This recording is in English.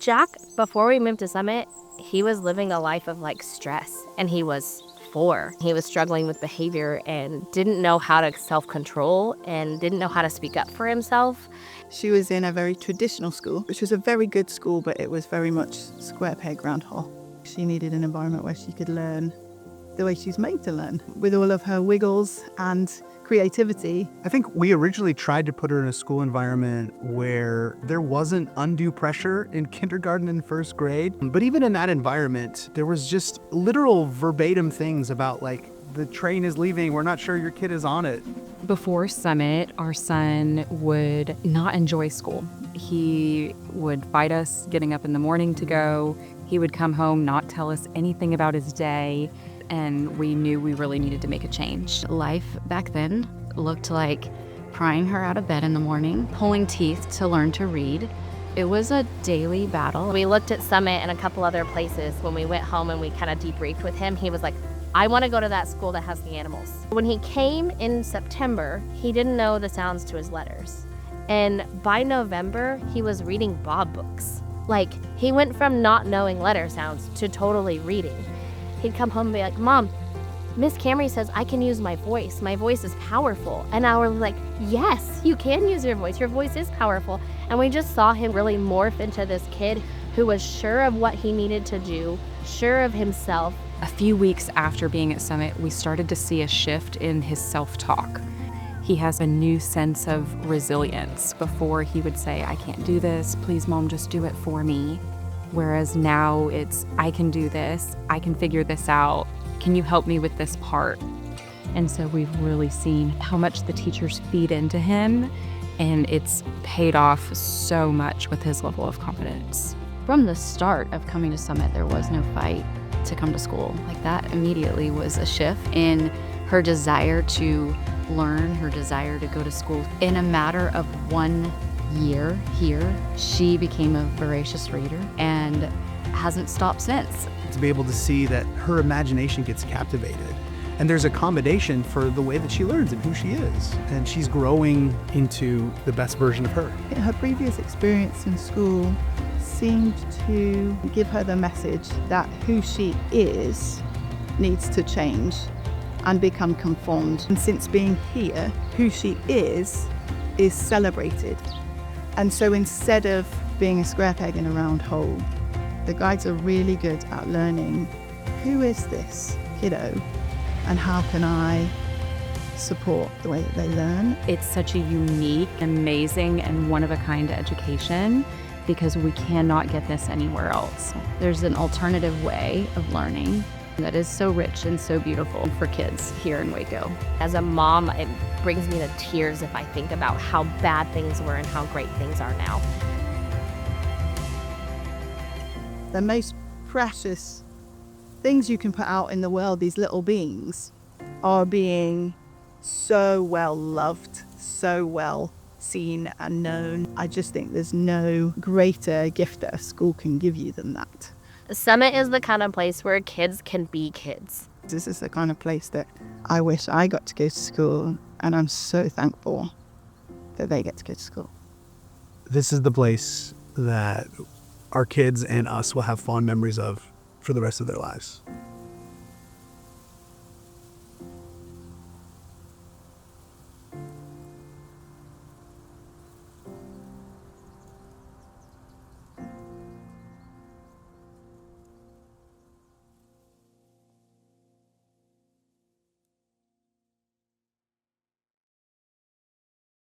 Jack, before we moved to Summit, he was living a life of like stress, and he was 4. He was struggling with behavior and didn't know how to self-control and didn't know how to speak up for himself. She was in a very traditional school, which was a very good school, but it was very much square peg, round hole. She needed an environment where she could learn the way she's made to learn, with all of her wiggles and creativity. I think we originally tried to put her in a school environment where there wasn't undue pressure in kindergarten and first grade. But even in that environment, there was just literal verbatim things about like, the train is leaving, we're not sure your kid is on it. Before Summit, our son would not enjoy school. He would fight us getting up in the morning to go. He would come home, not tell us anything about his day, and we knew we really needed to make a change. Life back then looked like prying her out of bed in the morning, pulling teeth to learn to read. It was a daily battle. We looked at Summit and a couple other places. When we went home and we kind of debriefed with him, he was like, I want to go to that school that has the animals. When he came in September, he didn't know the sounds to his letters. And by November, he was reading Bob books. Like, he went from not knowing letter sounds to totally reading. He'd come home and be like, Mom, Miss Camry says I can use my voice. My voice is powerful. And I was like, yes, you can use your voice. Your voice is powerful. And we just saw him really morph into this kid who was sure of what he needed to do, sure of himself. A few weeks after being at Summit, we started to see a shift in his self-talk. He has a new sense of resilience. Before he would say, I can't do this, please Mom, just do it for me. Whereas now it's, I can do this, I can figure this out, can you help me with this part? And so we've really seen how much the teachers feed into him, and it's paid off so much with his level of confidence. From the start of coming to Summit, there was no fight to come to school. Like, that immediately was a shift in her desire to learn, her desire to go to school. In a matter of 1 year here, she became a voracious reader and hasn't stopped since. To be able to see that her imagination gets captivated. And there's accommodation for the way that she learns and who she is. And she's growing into the best version of her. Her previous experience in school seemed to give her the message that who she is needs to change and become conformed. And since being here, who she is celebrated. And so instead of being a square peg in a round hole, the guides are really good at learning, who is this kiddo and how can I support the way that they learn? It's such a unique, amazing, and one-of-a-kind education because we cannot get this anywhere else. There's an alternative way of learning that is so rich and so beautiful for kids here in Waco. As a mom, it brings me to tears if I think about how bad things were and how great things are now. The most precious things you can put out in the world, these little beings, are being so well loved, so well seen and known. I just think there's no greater gift that a school can give you than that. Summit is the kind of place where kids can be kids. This is the kind of place that I wish I got to go to school, and I'm so thankful that they get to go to school. This is the place that our kids and us will have fond memories of for the rest of their lives.